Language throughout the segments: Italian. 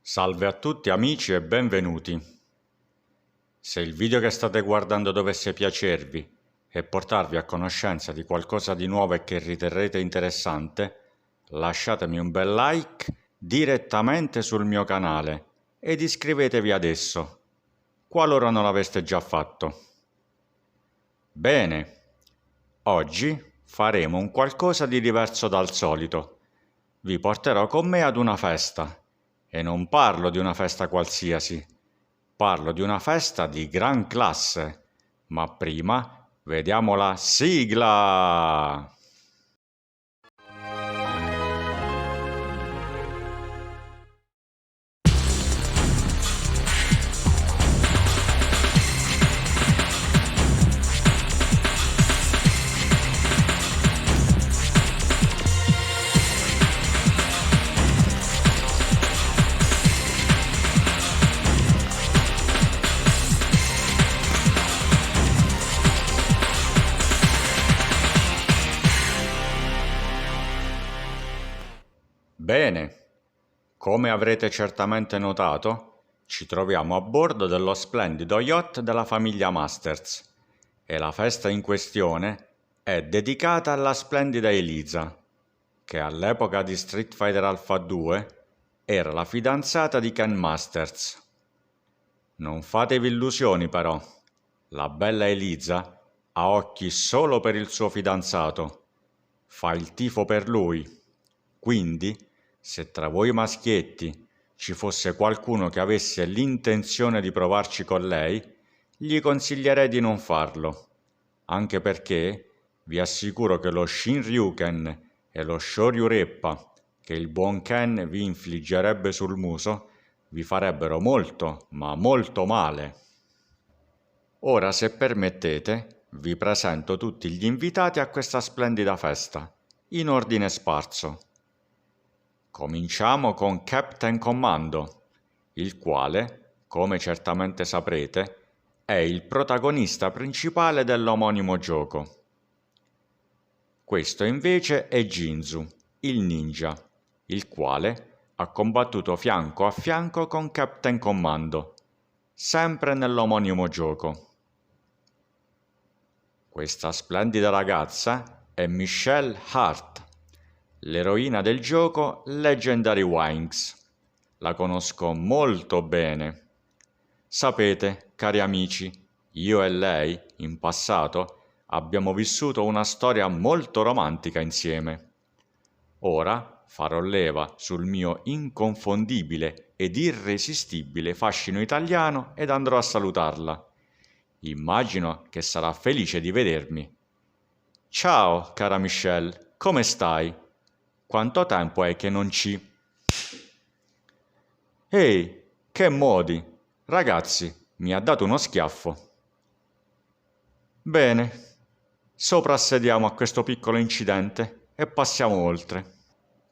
Salve a tutti amici e benvenuti. Se il video che state guardando dovesse piacervi e portarvi a conoscenza di qualcosa di nuovo e che riterrete interessante, lasciatemi un bel like direttamente sul mio canale ed iscrivetevi adesso, qualora non l'aveste già fatto. Bene, oggi faremo un qualcosa di diverso dal solito. Vi porterò con me ad una festa. E non parlo di una festa qualsiasi, parlo di una festa di gran classe. Ma prima vediamo la sigla! Bene, come avrete certamente notato, ci troviamo a bordo dello splendido yacht della famiglia Masters e la festa in questione è dedicata alla splendida Elisa, che all'epoca di Street Fighter Alpha 2 era la fidanzata di Ken Masters. Non fatevi illusioni però, la bella Elisa ha occhi solo per il suo fidanzato, fa il tifo per lui, quindi se tra voi maschietti ci fosse qualcuno che avesse l'intenzione di provarci con lei, gli consiglierei di non farlo, anche perché vi assicuro che lo Shinryuken e lo Shoryureppa che il buon Ken vi infliggerebbe sul muso vi farebbero molto, ma molto male. Ora, se permettete, vi presento tutti gli invitati a questa splendida festa, in ordine sparso. Cominciamo con Captain Commando, il quale, come certamente saprete, è il protagonista principale dell'omonimo gioco. Questo invece è Jinzu, il ninja, il quale ha combattuto fianco a fianco con Captain Commando, sempre nell'omonimo gioco. Questa splendida ragazza è Michelle Hart, l'eroina del gioco Legendary Wings. La conosco molto bene. Sapete, cari amici, io e lei, in passato, abbiamo vissuto una storia molto romantica insieme. Ora farò leva sul mio inconfondibile ed irresistibile fascino italiano ed andrò a salutarla. Immagino che sarà felice di vedermi. Ciao, cara Michelle, come stai? Quanto tempo è che non ci... Ehi, che modi! Ragazzi, mi ha dato uno schiaffo. Bene, soprassediamo a questo piccolo incidente e passiamo oltre.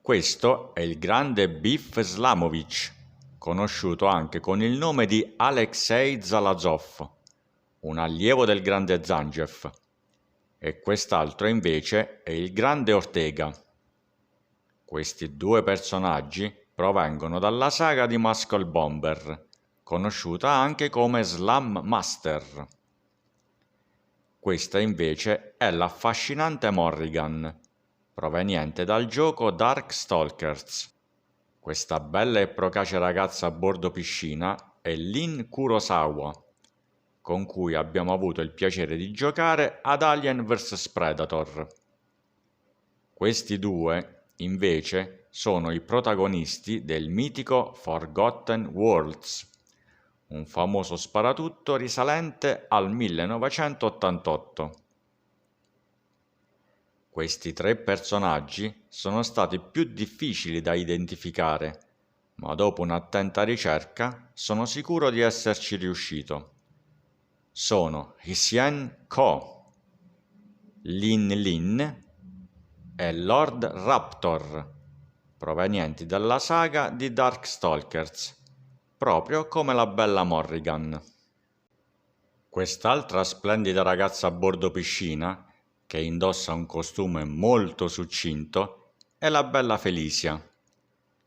Questo è il grande Biff Slamovich, conosciuto anche con il nome di Alexei Zalazov, un allievo del grande Zangief. E quest'altro invece è il grande Ortega. Questi due personaggi provengono dalla saga di Muscle Bomber, conosciuta anche come Slam Master. Questa invece è l'affascinante Morrigan, proveniente dal gioco Darkstalkers. Questa bella e procace ragazza a bordo piscina è Lin Kurosawa, con cui abbiamo avuto il piacere di giocare ad Alien vs Predator. Questi due invece sono i protagonisti del mitico Forgotten Worlds, un famoso sparatutto risalente al 1988. Questi tre personaggi sono stati più difficili da identificare, ma dopo un'attenta ricerca sono sicuro di esserci riuscito. Sono Hsien Ko, Lin Lin e Lord Raptor, provenienti dalla saga di Darkstalkers, proprio come la bella Morrigan. Quest'altra splendida ragazza a bordo piscina, che indossa un costume molto succinto, è la bella Felicia,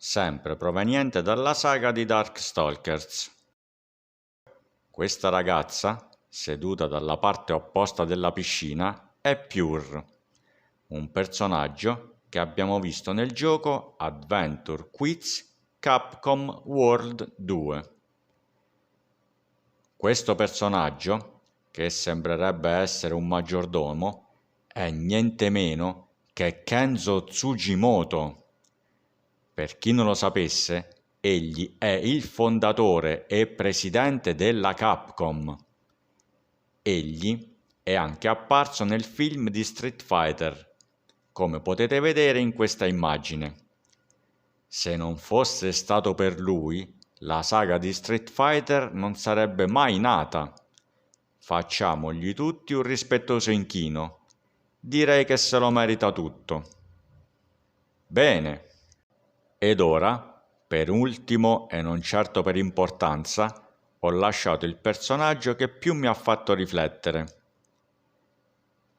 sempre proveniente dalla saga di Darkstalkers. Questa ragazza, seduta dalla parte opposta della piscina, è Pure, un personaggio che abbiamo visto nel gioco Adventure Quiz Capcom World 2. Questo personaggio, che sembrerebbe essere un maggiordomo, è niente meno che Kenzo Tsujimoto. Per chi non lo sapesse, egli è il fondatore e presidente della Capcom. Egli è anche apparso nel film di Street Fighter, come potete vedere in questa immagine. Se non fosse stato per lui, la saga di Street Fighter non sarebbe mai nata. Facciamogli tutti un rispettoso inchino. Direi che se lo merita tutto. Bene. Ed ora, per ultimo e non certo per importanza, ho lasciato il personaggio che più mi ha fatto riflettere.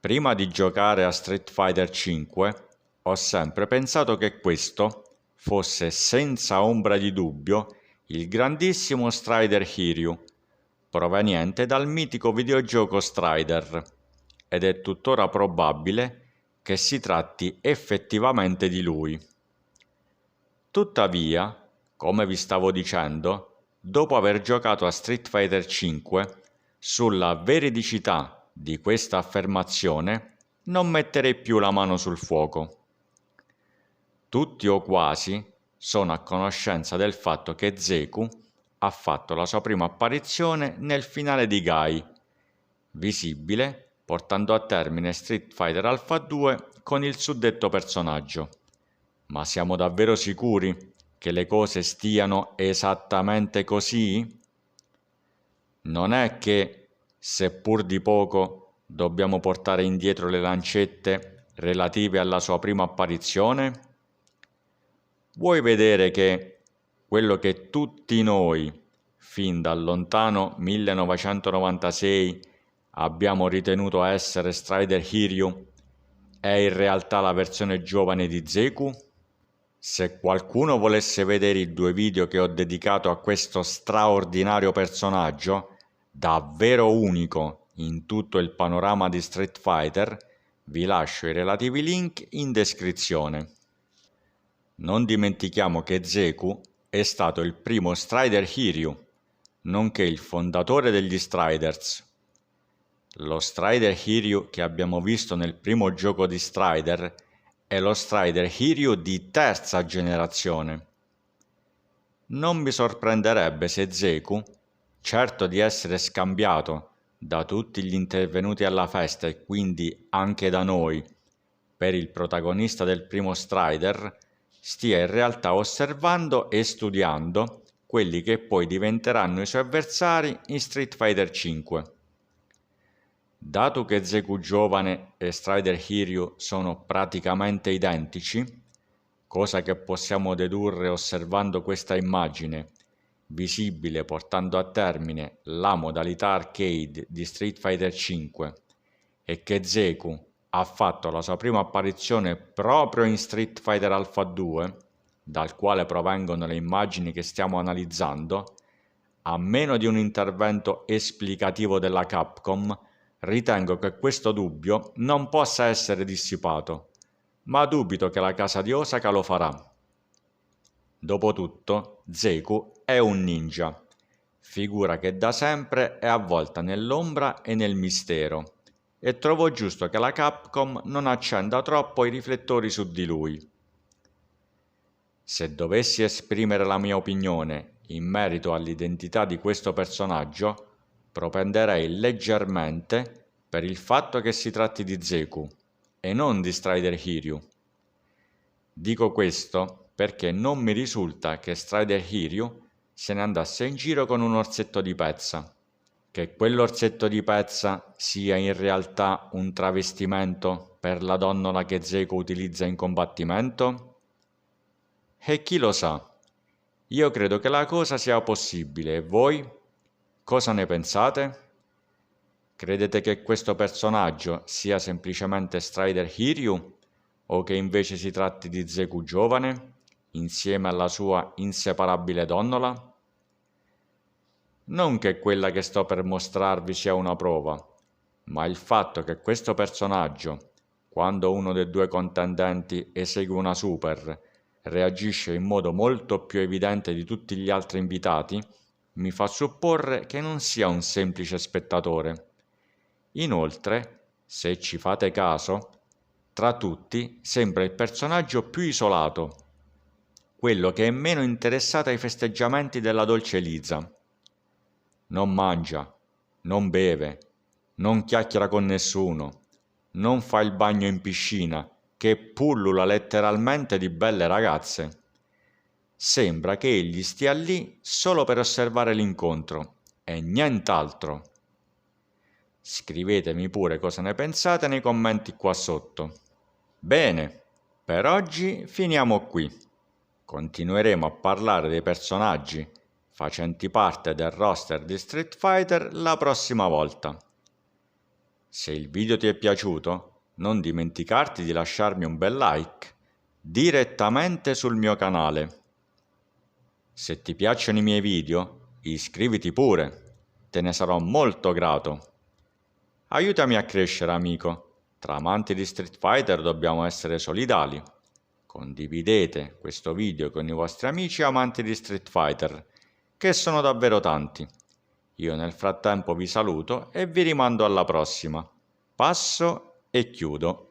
Prima di giocare a Street Fighter V, ho sempre pensato che questo fosse senza ombra di dubbio il grandissimo Strider Hiryu, proveniente dal mitico videogioco Strider, ed è tuttora probabile che si tratti effettivamente di lui. Tuttavia, come vi stavo dicendo, dopo aver giocato a Street Fighter V, sulla veridicità di questa affermazione non metterei più la mano sul fuoco. Tutti o quasi sono a conoscenza del fatto che Zeku ha fatto la sua prima apparizione nel finale di Gai, visibile portando a termine Street Fighter Alpha 2 con il suddetto personaggio. Ma siamo davvero sicuri che le cose stiano esattamente così? Non è che, seppur di poco, dobbiamo portare indietro le lancette relative alla sua prima apparizione? Vuoi vedere che quello che tutti noi, fin dal lontano 1996, abbiamo ritenuto essere Strider Hiryu, è in realtà la versione giovane di Zeku? Se qualcuno volesse vedere i 2 video che ho dedicato a questo straordinario personaggio, davvero unico in tutto il panorama di Street Fighter, vi lascio i relativi link in descrizione. Non dimentichiamo che Zeku è stato il primo Strider Hiryu, nonché il fondatore degli Striders. Lo Strider Hiryu che abbiamo visto nel primo gioco di Strider è lo Strider Hiryu di terza generazione. Non mi sorprenderebbe se Zeku, certo di essere scambiato da tutti gli intervenuti alla festa e quindi anche da noi, per il protagonista del primo Strider, stia in realtà osservando e studiando quelli che poi diventeranno i suoi avversari in Street Fighter V. Dato che Zeku giovane e Strider Hiryu sono praticamente identici, cosa che possiamo dedurre osservando questa immagine, visibile portando a termine la modalità arcade di Street Fighter V, e che Zeku ha fatto la sua prima apparizione proprio in Street Fighter Alpha 2, dal quale provengono le immagini che stiamo analizzando, a meno di un intervento esplicativo della Capcom, ritengo che questo dubbio non possa essere dissipato, ma dubito che la casa di Osaka lo farà. Dopotutto, Zeku è un ninja, figura che da sempre è avvolta nell'ombra e nel mistero, e trovo giusto che la Capcom non accenda troppo i riflettori su di lui. Se dovessi esprimere la mia opinione in merito all'identità di questo personaggio, propenderei leggermente per il fatto che si tratti di Zeku e non di Strider Hiryu. Dico questo perché non mi risulta che Strider Hiryu se ne andasse in giro con un orsetto di pezza, che quell'orsetto di pezza sia in realtà un travestimento per la donnola che Zeku utilizza in combattimento? E chi lo sa? Io credo che la cosa sia possibile, e voi? Cosa ne pensate? Credete che questo personaggio sia semplicemente Strider Hiryu o che invece si tratti di Zeku giovane? insieme alla sua inseparabile donnola? Non che quella che sto per mostrarvi sia una prova, ma il fatto che questo personaggio, quando uno dei due contendenti esegue una super, reagisce in modo molto più evidente di tutti gli altri invitati, mi fa supporre che non sia un semplice spettatore. Inoltre, se ci fate caso, tra tutti sembra il personaggio più isolato, quello che è meno interessato ai festeggiamenti della dolce Liza. Non mangia, non beve, non chiacchiera con nessuno, non fa il bagno in piscina, che pullula letteralmente di belle ragazze. Sembra che egli stia lì solo per osservare l'incontro e nient'altro. Scrivetemi pure cosa ne pensate nei commenti qua sotto. Bene, per oggi finiamo qui. Continueremo a parlare dei personaggi facenti parte del roster di Street Fighter la prossima volta. Se il video ti è piaciuto, non dimenticarti di lasciarmi un bel like direttamente sul mio canale. Se ti piacciono i miei video, iscriviti pure, te ne sarò molto grato. Aiutami a crescere, amico. Tra amanti di Street Fighter dobbiamo essere solidali. Condividete questo video con i vostri amici amanti di Street Fighter, che sono davvero tanti. Io nel frattempo vi saluto e vi rimando alla prossima. Passo e chiudo.